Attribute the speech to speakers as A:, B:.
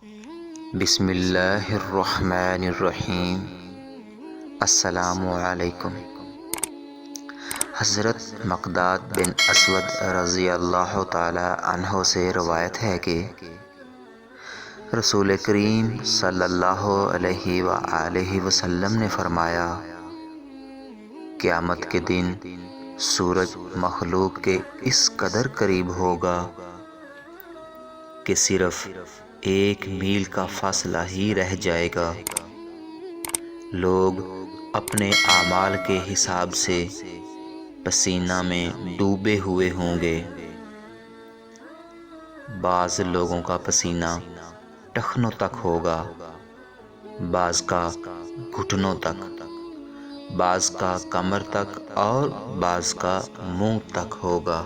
A: بسم اللہ الرحمن الرحیم۔ السلام علیکم۔ حضرت مقداد بن اسود رضی اللہ تعالی عنہ سے روایت ہے کہ رسول کریم صلی اللہ علیہ وآلہ وسلم نے فرمایا، قیامت کے دن سورج مخلوق کے اس قدر قریب ہوگا کہ صرف 1 میل کا فاصلہ ہی رہ جائے گا۔ لوگ اپنے اعمال کے حساب سے پسینہ میں ڈوبے ہوئے ہوں گے۔ بعض لوگوں کا پسینہ ٹخنوں تک ہوگا، بعض کا گھٹنوں تک، بعض کا کمر تک اور بعض کا منہ تک ہوگا۔